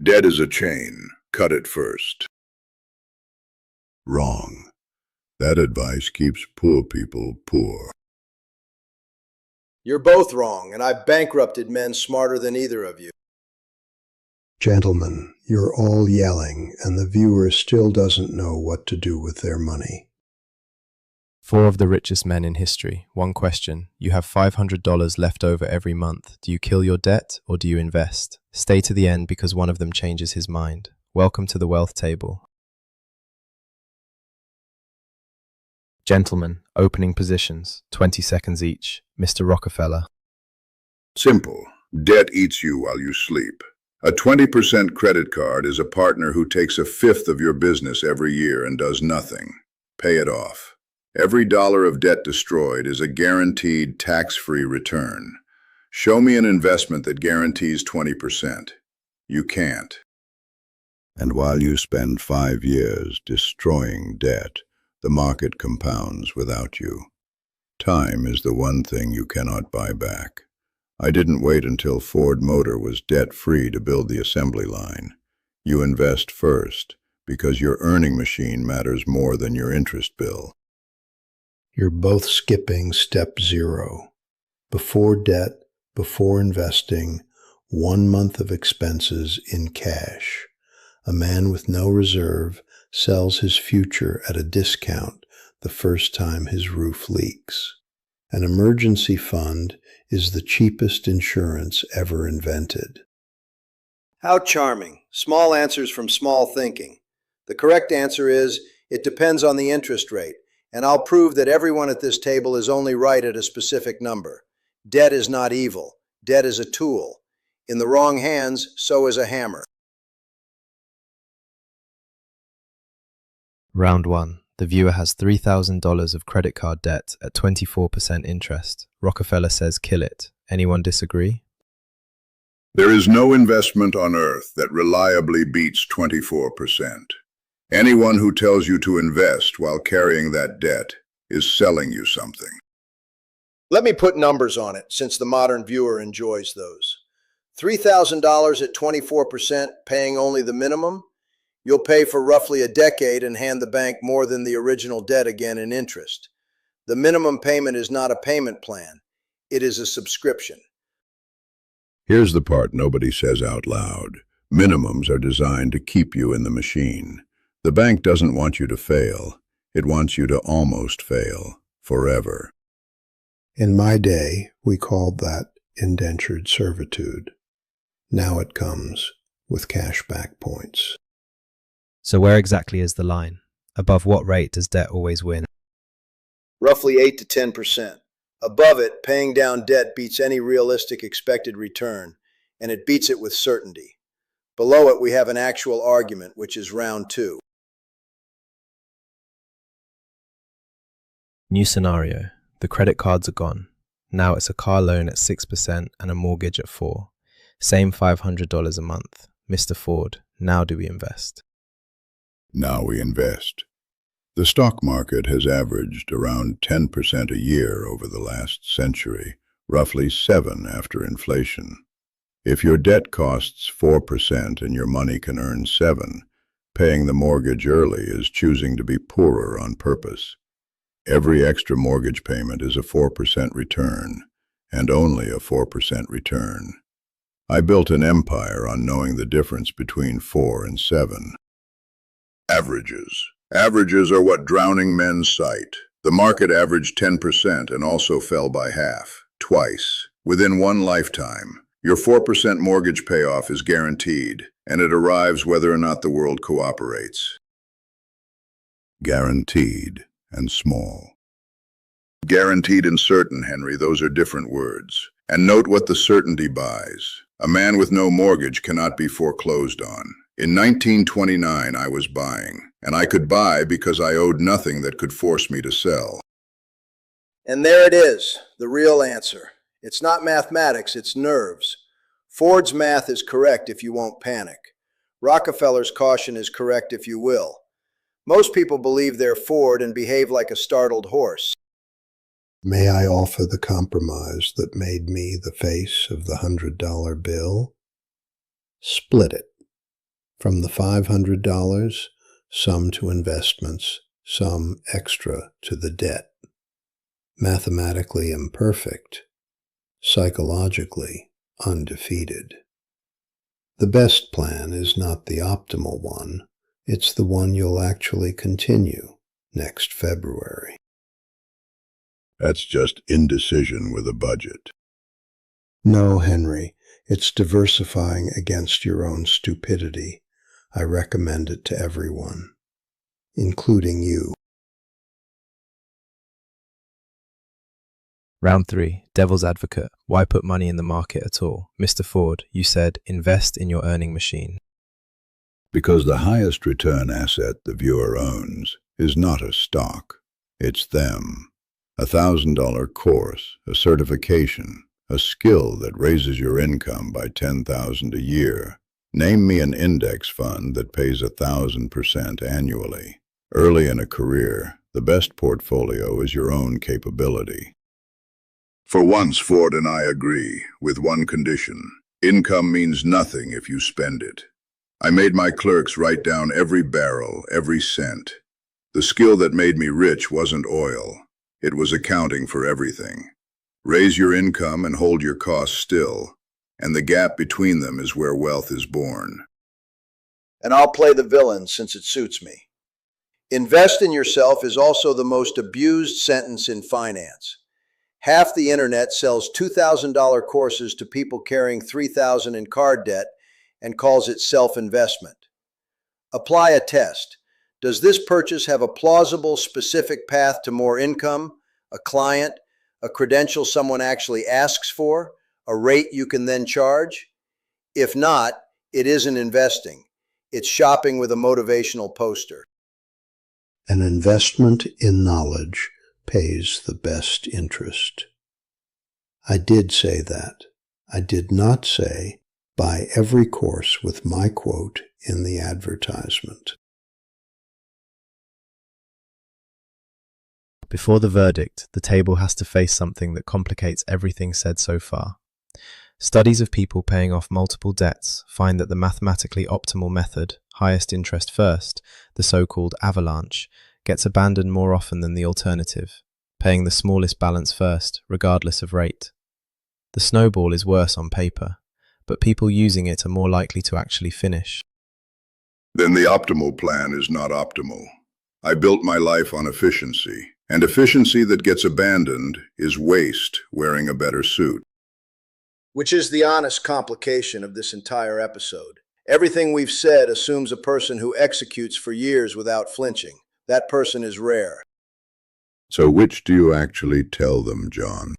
Debt is a chain. Cut it first. Wrong. That advice keeps poor people poor. You're both wrong, and I've bankrupted men smarter than either of you. Gentlemen, you're all yelling, and the viewer still doesn't know what to do with their money. Four of the richest men in history. One question. You have $500 left over every month. Do you kill your debt or do you invest? Stay to the end because one of them changes his mind. Welcome to the wealth table. Gentlemen, opening positions, 20 seconds each. Mr. Rockefeller. Simple. Debt eats you while you sleep. A 20% credit card is a partner who takes a fifth of your business every year and does nothing. Pay it off. Every dollar of debt destroyed is a guaranteed tax-free return. Show me an investment that guarantees 20%. You can't. And while you spend 5 years destroying debt, the market compounds without you. Time is the one thing you cannot buy back. I didn't wait until Ford Motor was debt-free to build the assembly line. You invest first, because your earning machine matters more than your interest bill. You're both skipping step 0. Before debt, before investing, 1 month of expenses in cash. A man with no reserve sells his future at a discount the first time his roof leaks. An emergency fund is the cheapest insurance ever invented. How charming. Small answers from small thinking. The correct answer is, it depends on the interest rate, and I'll prove that everyone at this table is only right at a specific number. Debt is not evil. Debt is a tool. In the wrong hands, so is a hammer. Round 1. The viewer has $3,000 of credit card debt at 24% interest. Rockefeller says kill it. Anyone disagree? There is no investment on earth that reliably beats 24%. Anyone who tells you to invest while carrying that debt is selling you something. Let me put numbers on it, since the modern viewer enjoys those. $3,000 at 24%, paying only the minimum? You'll pay for roughly a decade and hand the bank more than the original debt again in interest. The minimum payment is not a payment plan. It is a subscription. Here's the part nobody says out loud. Minimums are designed to keep you in the machine. The bank doesn't want you to fail. It wants you to almost fail, forever. In my day, we called that indentured servitude. Now it comes with cashback points. So where exactly is the line? Above what rate does debt always win? Roughly 8 to 10%. Above it, paying down debt beats any realistic expected return, and it beats it with certainty. Below it, we have an actual argument, which is round 2. New scenario. The credit cards are gone. Now it's a car loan at 6% and a mortgage at 4%. Same $500 a month. Mr. Ford, now do we invest? Now we invest. The stock market has averaged around 10% a year over the last century, roughly 7% after inflation. If your debt costs 4% and your money can earn 7%, paying the mortgage early is choosing to be poorer on purpose. Every extra mortgage payment is a 4% return, and only a 4% return. I built an empire on knowing the difference between 4 and 7. Averages. Averages are what drowning men cite. The market averaged 10% and also fell by half, twice, within one lifetime. Your 4% mortgage payoff is guaranteed, and it arrives whether or not the world cooperates. Guaranteed and small. Guaranteed and certain, Henry, those are different words. And note what the certainty buys. A man with no mortgage cannot be foreclosed on. In 1929, I was buying, and I could buy because I owed nothing that could force me to sell. And there it is, the real answer. It's not mathematics, it's nerves. Ford's math is correct if you won't panic. Rockefeller's caution is correct if you will. Most people believe they're Ford and behave like a startled horse. May I offer the compromise that made me the face of the $100 bill? Split it. From the $500, some to investments, some extra to the debt. Mathematically imperfect, psychologically undefeated. The best plan is not the optimal one, it's the one you'll actually continue next February. That's just indecision with a budget. No, Henry, it's diversifying against your own stupidity. I recommend it to everyone, including you. Round 3, Devil's Advocate. Why put money in the market at all? Mr. Ford, you said invest in your earning machine. Because the highest return asset the viewer owns is not a stock, it's them. $1,000 course, a certification, a skill that raises your income by $10,000 a year. Name me an index fund that pays 1,000% annually. Early in a career, the best portfolio is your own capability. For once, Ford and I agree, with one condition. Income means nothing if you spend it. I made my clerks write down every barrel, every cent. The skill that made me rich wasn't oil. It was accounting for everything. Raise your income and hold your costs still, and the gap between them is where wealth is born. And I'll play the villain since it suits me. Invest in yourself is also the most abused sentence in finance. Half the internet sells $2,000 courses to people carrying $3,000 in card debt and calls it self-investment. Apply a test. Does this purchase have a plausible, specific path to more income, a client, a credential someone actually asks for, a rate you can then charge? If not, it isn't investing. It's shopping with a motivational poster. An investment in knowledge pays the best interest. I did say that. I did not say, buy every course with my quote in the advertisement. Before the verdict, the table has to face something that complicates everything said so far. Studies of people paying off multiple debts find that the mathematically optimal method, highest interest first, the so-called avalanche, gets abandoned more often than the alternative, paying the smallest balance first, regardless of rate. The snowball is worse on paper, but people using it are more likely to actually finish. Then the optimal plan is not optimal. I built my life on efficiency, and efficiency that gets abandoned is waste wearing a better suit. Which is the honest complication of this entire episode. Everything we've said assumes a person who executes for years without flinching. That person is rare. So which do you actually tell them, John?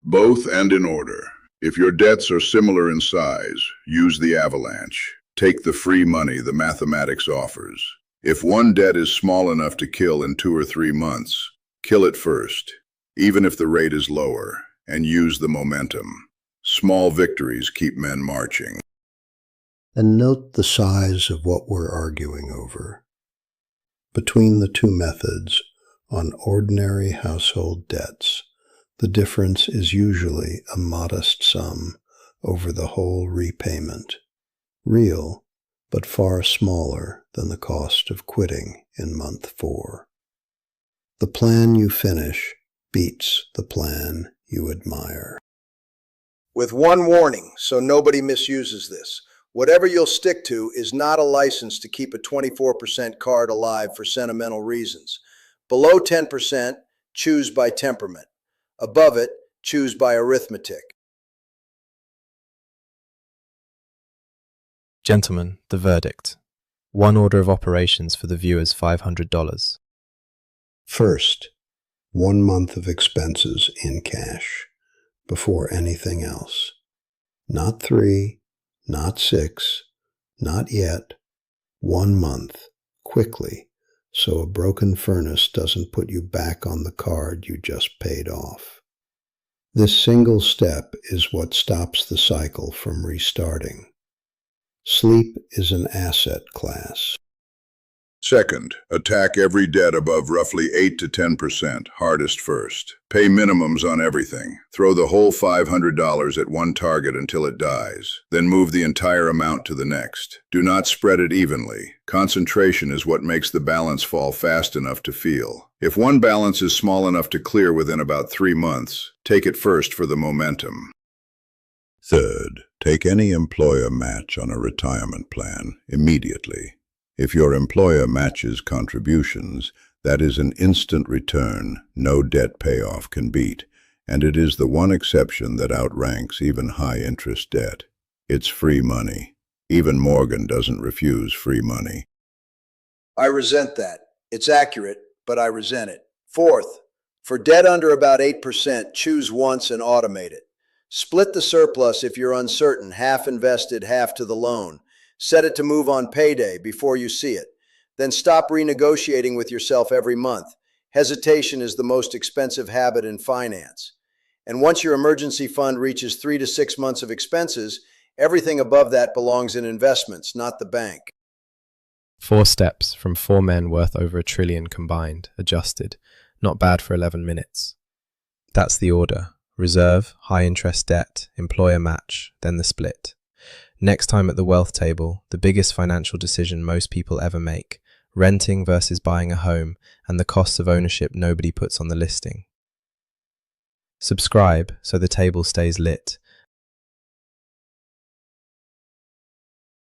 Both and in order. If your debts are similar in size, use the avalanche. Take the free money the mathematics offers. If one debt is small enough to kill in 2 or 3 months, kill it first, even if the rate is lower, and use the momentum. Small victories keep men marching. And note the size of what we're arguing over. Between the two methods, on ordinary household debts, the difference is usually a modest sum over the whole repayment, real, but far smaller than the cost of quitting in month 4. The plan you finish beats the plan you admire. With one warning, so nobody misuses this. Whatever you'll stick to is not a license to keep a 24% card alive for sentimental reasons. Below 10%, choose by temperament. Above it, choose by arithmetic. Gentlemen, the verdict. One order of operations for the viewer's $500. First, 1 month of expenses in cash, before anything else. Not 3, not 6, not yet. 1 month, quickly, so a broken furnace doesn't put you back on the card you just paid off. This single step is what stops the cycle from restarting. Sleep is an asset class. Second, attack every debt above roughly 8 to 10%, hardest first. Pay minimums on everything. Throw the whole $500 at one target until it dies. Then move the entire amount to the next. Do not spread it evenly. Concentration is what makes the balance fall fast enough to feel. If one balance is small enough to clear within about 3 months, take it first for the momentum. Third, take any employer match on a retirement plan immediately. If your employer matches contributions, that is an instant return no debt payoff can beat, and it is the one exception that outranks even high-interest debt. It's free money. Even Morgan doesn't refuse free money. I resent that. It's accurate, but I resent it. Fourth, for debt under about 8%, choose once and automate it. Split the surplus if you're uncertain, half invested, half to the loan. Set it to move on payday before you see it. Then stop renegotiating with yourself every month. Hesitation is the most expensive habit in finance. And once your emergency fund reaches 3 to 6 months of expenses, everything above that belongs in investments, not the bank. 4 steps from 4 men worth over $1 trillion combined, adjusted. Not bad for 11 minutes. That's the order. Reserve, high interest debt, employer match, then the split. Next time at the wealth table, the biggest financial decision most people ever make, renting versus buying a home, and the costs of ownership nobody puts on the listing. Subscribe so the table stays lit,